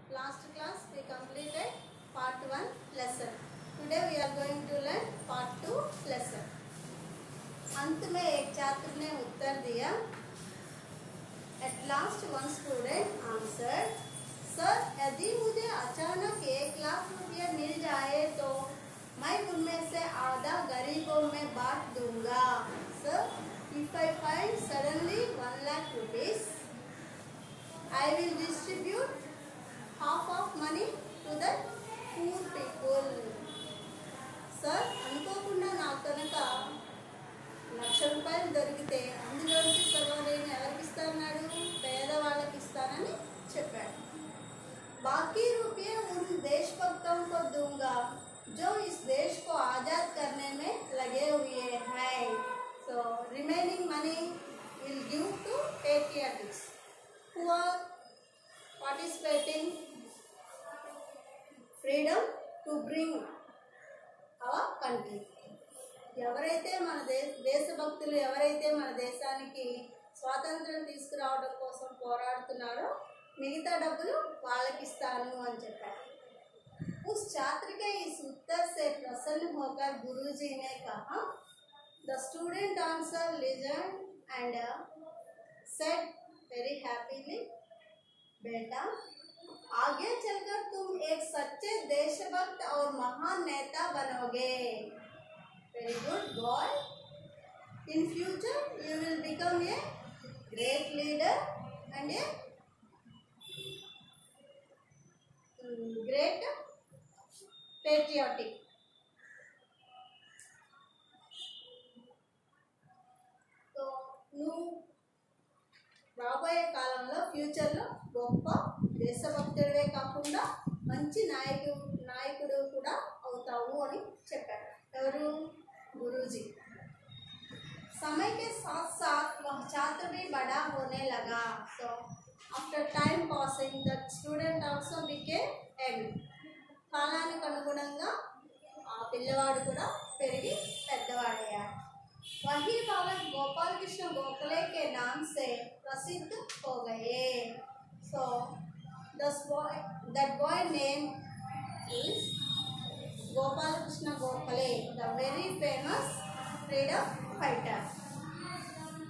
Last class we completed part 1 lesson. Today we are going to learn part 2 lesson. अंत में एक छात्र ने उत्तर दिया. At last one student answered, sir यदि मुझे अचानक 1,00,000 रुपये मिल जाए तो मैं उनमें से आधा गरीबों में बांट दूंगा. Sir, if I find suddenly 1,00,000 rupees, I will distribute half of money to the poor people. Sir, అనుకోకుండా నాకు కనుక 1,00,000 రూపాయలు దొరికితే అందులోంచి సగం నేను ఎవరికి ఇస్తానన్నాడు? పేదవాళ్ళకి ఇస్తానని చెప్పాడు. बाकी रुपये उन देशभक्तों को दूंगा जो इस देश को आज़ाद करने में लगे हुए हैं. So remaining money will give to patriots who are participating freedom to bring our country. ఎవరైతే మన దేశభక్తులు ఎవరైతే మన దేశానికి స్వాతంత్రం తీసుకురావడం కోసం పోరాడుతున్నారో మిగతా డబ్బులు వాళ్ళకి ఇస్తాను అని చెప్పారు. उस छात्र के इस उत्तर से प्रसन्न होकर गुरुजी ने कहा, the student answered, listened and said very happily, बेटा आगे चलकर तुम एक सच्चे देशभक्त और महान नेता बनोगे. Very good boy. In future you will become a great leader and a great patriotic. So నువ్వు రాబోయే కాలంలో ఫ్యూచర్లో గొప్ప దేశభక్తుడివే కాకుండా మంచి నాయకుడు కూడా అవుతావు అని చెప్పారు. ఎవరు? गुरुजी. समय के साथ साथ वह छात्र भी बड़ा होने लगा. So after time passing, the student also became young. కాలానికి అనుగుణంగా ఆ పిల్లవాడు కూడా పెరిగి పెద్దవాడయ్యాడు. वही बालक गोपाल कृष्ण गोखले के नाम से प्रसिद्ध हो गए. So that boy name is Gopal Krishna Gokhale, the very famous freedom fighter.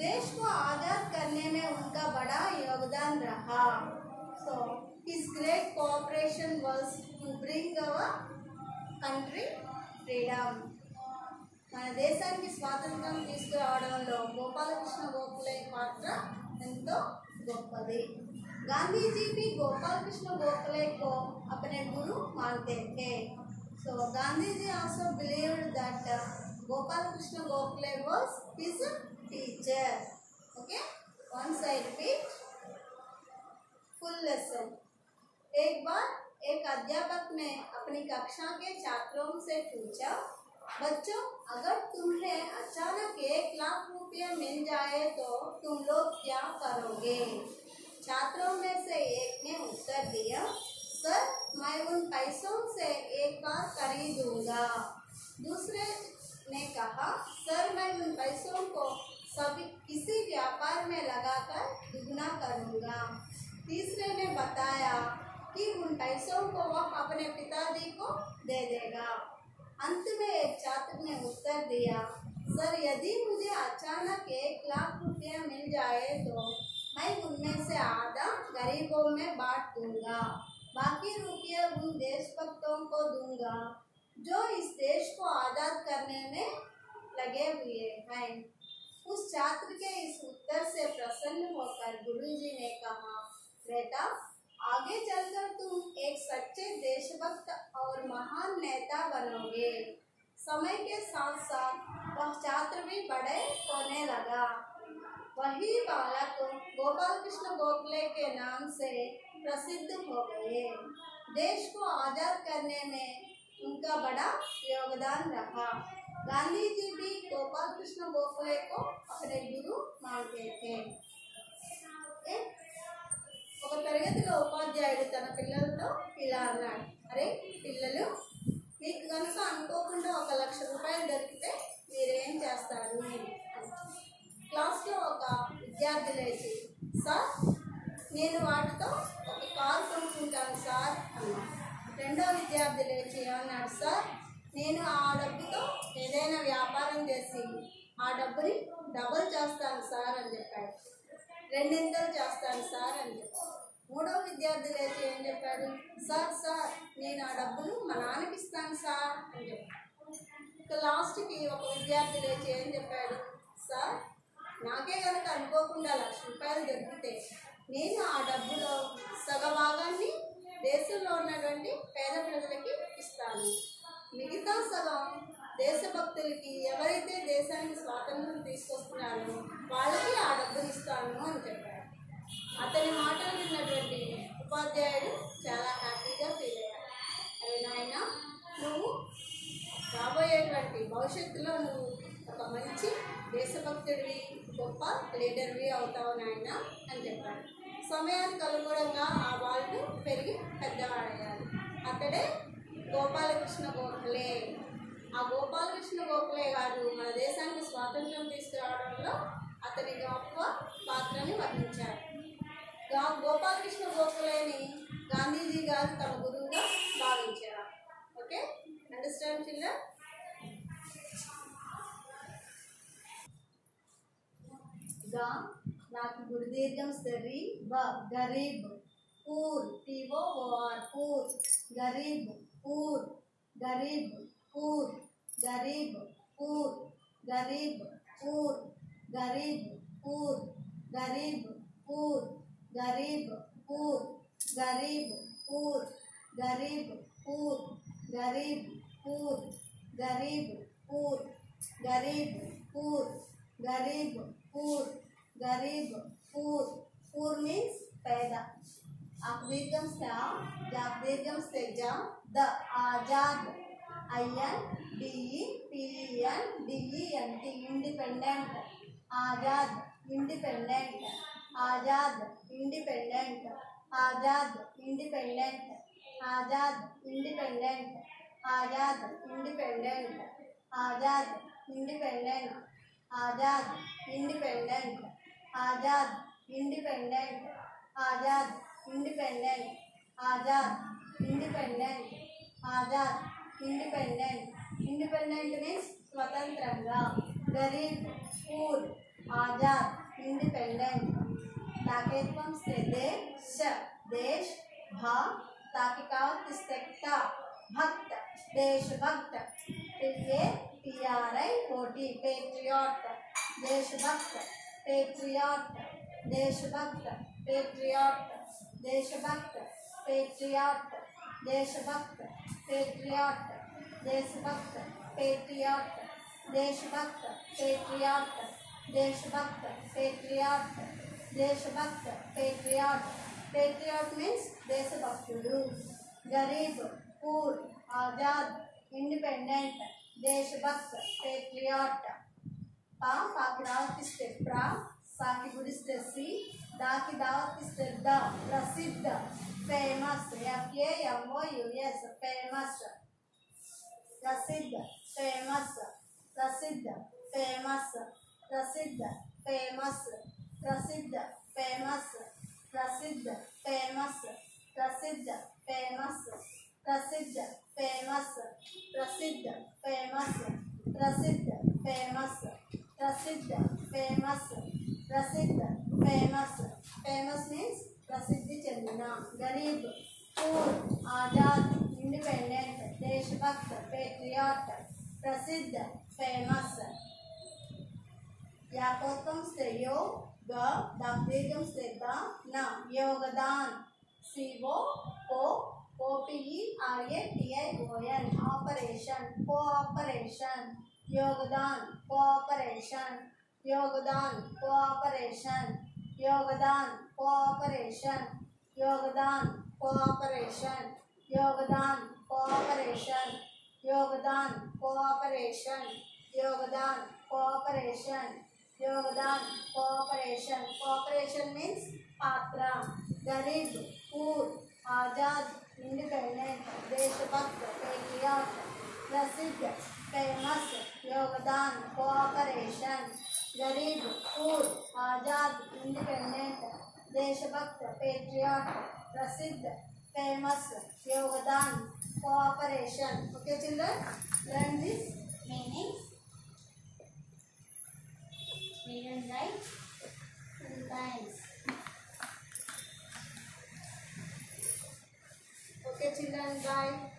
देश को आज़ाद करने में उनका बड़ा योगदान रहा. So his great cooperation was to bring our country freedom. మన దేశానికి స్వాతంత్రం తీసుకురావడంలో గోపాలకృష్ణ గోఖలే పాత్ర ఎంతో గొప్పది. गांधी जी भी गोपाल कृष्ण गोखले को अपने गुरु मानते थे. So Gandhi ji also believed that Gopal Krishna Gokhale was his teacher. Okay, once I repeat full lesson. एक बार एक अध्यापक ने अपनी कक्षा के छात्रों से पूछा, बच्चों अगर तुम्हें अचानक 1,00,000 रुपये मिल जाए तो तुम लोग क्या करोगे? छात्रों में से एक ने उत्तर दिया, सर मैं उन पैसों से एक कार खरीदूंगा. दूसरे ने कहा, सर मैं उन पैसों को किसी व्यापार में लगाकर दुगना करूंगा. तीसरे ने बताया कि उन पैसों को वह अपने पिताजी को दे देगा. अंत में एक छात्र ने उत्तर दिया, सर यदि मुझे अचानक 1,00,000 रुपये मिल जाए तो मैं उनमें से आधा गरीबों में बांट दूंगा. बाकी रुपये उन देशभक्तों को दूंगा जो इस देश को आज़ाद करने में लगे हुए हैं. उस छात्र के इस उत्तर से प्रसन्न होकर गुरुजी ने कहा, बेटा आगे चलकर तुम एक सच्चे देशभक्त और महान नेता बनोगे. समय के साथ साथ वह छात्र भी बड़े होने लगा. वही बालक गोपाल कृष्ण गोखले के नाम से प्रसिद्ध हो गए. देश को आज़ाद करने में उनका बड़ा योगदान रहा. गांधी जी भी गोपाल कृष्ण गोखले को अपने गुरु मानते थे. ఒక తరగతిలో ఉపాధ్యాయుడు తన పిల్లలతో ఇలా అన్నాడు, అరే పిల్లలు మీకు కనుక అనుకోకుండా 1,00,000 రూపాయలు దొరికితే మీరేం చేస్తారు? క్లాస్లో ఒక విద్యార్థి లేచి, సార్ నేను వాటితో ఒక కారు కొనుక్కుంటాను సార్ రెండో విద్యార్థి లేచి అన్నాడు, సార్ నేను ఆ డబ్బుతో ఏదైనా వ్యాపారం చేసి ఆ డబ్బుని డబుల్ చేస్తాను సార్ అని చెప్పాడు. రెండింతలు చేస్తాను సార్ అని చెప్పాడు. మూడో విద్యార్థి లేచి ఏం చెప్పాడు, సార్ నేను ఆ డబ్బులు మా నాన్నకి ఇస్తాను సార్ అని చెప్పాడు. ఇక లాస్ట్కి ఒక విద్యార్థి లేచి ఏం చెప్పాడు, సార్ నాకే కనుక అనుకోకుండా 1,00,000 రూపాయలు దొరికితే నేను ఆ డబ్బులో సగభాగాన్ని దేశంలో ఉన్నటువంటి పేద ప్రజలకి ఇస్తాను, మిగతా సగం దేశభక్తులకి, ఎవరైతే దేశానికి స్వాతంత్రం తీసుకొస్తున్నారో వాళ్ళకి ఆ డబ్బులు ఇస్తాను అని చెప్పాడు. అతని మాటలు విన్నటువంటి ఉపాధ్యాయుడు చాలా హ్యాపీగా ఫీల్ అయ్యాడు. అరే నాయన, నువ్వు రాబోయేటువంటి భవిష్యత్తులో నువ్వు ఒక మంచి దేశభక్తుడివి, గొప్ప లీడర్వి అవుతావు నాయన అని చెప్పాడు. సమయానికి అనుగుణంగా ఆ బాలుడు పెరిగి పెద్దవాడయ్యాడు. అతడే గోపాలకృష్ణ గోఖలే. ఆ గోపాలకృష్ణ గోఖలే కాదు, మన దేశానికి స్వాతంత్రం తీసుకురావడంలో అతని గొప్ప పాత్రని వహించారు. గోపాలకృష్ణ గోఖలేని గాంధీజీ గారు తమ గురువుగా భావించారు. Okay, understand children? గా నాకు గురుదీర్ఘం సరి బ Garib poor TOOR poor Garib poor Garib poor Garib poor Garib poor गरीब पूर गरीब पूर गरीब पूर गरीब पूर गरीब पूर गरीब पूर गरीब पूर गरीब पूर गरीब पूर गरीब पूर पूर मीन्स पैदा. आप दीर्घम से आ, जाप दीर्घम से जा, द आजाद INDEPENDENT इंडिपेंडेंट आजाद इंडिपेंडेंट आजाद इंडिपेंडेंट आजाद इंडिपेंडेंट आजाद इंडिपेंडेंट आजाद इंडिपेंडेंट आजाद इंडिपेंडेंट आजाद इंडिपेंडेंट आजाद इंडिपेंडेंट आजाद इंडिपेंडेंट आजाद इंडिपेंडेंट आजाद इंडिपेंडेंट इंडिपेंडेंट मीन्स स्वतंत्रंगा. गरीब पूर आजाद इंडिपेंडेंट. ताकेत्वम से देश देश भा ताकिकावत इस्तेक्ता भक्त देशभक्त ये TRIOT पेट्रियट देशभक्त पेट्रियट देशभक्त पेट्रियट देशभक्त पेट्रियट देशभक्त पेट्रियट देशभक्त पेट्रियट देशभक्त पेट्रियट देशभक्त पेट्रियट देशभक्त पेट्रियट. पेट्रियट मीन्स देशभक्तुडु. गरीब पूर आजाद इंडिपेंडेंट देशभक्त पेट्रियट. पा पाकी दावत इस्ते प्रा साकी गुडिस्ते सी दाकी दावत इस्ते द प्रसिद्ध फेमस FAMOUS फेमस प्रसिद्ध फेमस प्रसिद्ध फेमस प्रसिद्ध फेमस प्रसिद्ध फेमस प्रसिद्ध फेमस प्रसिद्ध फेमस प्रसिद्ध फेमस प्रसिद्ध फेमस प्रसिद्ध फेमस प्रसिद्ध फेमस प्रसिद्ध फेमस. फेमस मीन्स प्रसिद्धि चंदिना. गरीब पूर आजाद इंडिपेंडेंट देशभक्त पेट्रियट प्रसिद्ध फेमस. याकोत्तम से यो ग दीर्घम से द न योगदान COOPERATION ऑपरेशन कोऑपरेशन योगदान कोऑपरेशन योगदान कोऑपरेशन योगदान कोऑपरेशन योगदान कोऑपरेशन योगदान कोऑपरेशन योगदान कोऑपरेशन योगदान कोऑपरेशन योगदान कोऑपरेशन. Cooperation means Patra. गरीब पूर आजाद इंडिपेंडेंट देशभक्त पेट्रियट प्रसिद्ध फेमस योगदान कोऑपरेशन. गरीब पूर आजाद इंडिपेंडेंट देशभक्त पेट्रियट प्रसिद्ध famous, योगदान, cooperation. Okay children, learn this meanings. Read and write 2 times. Okay children, bye.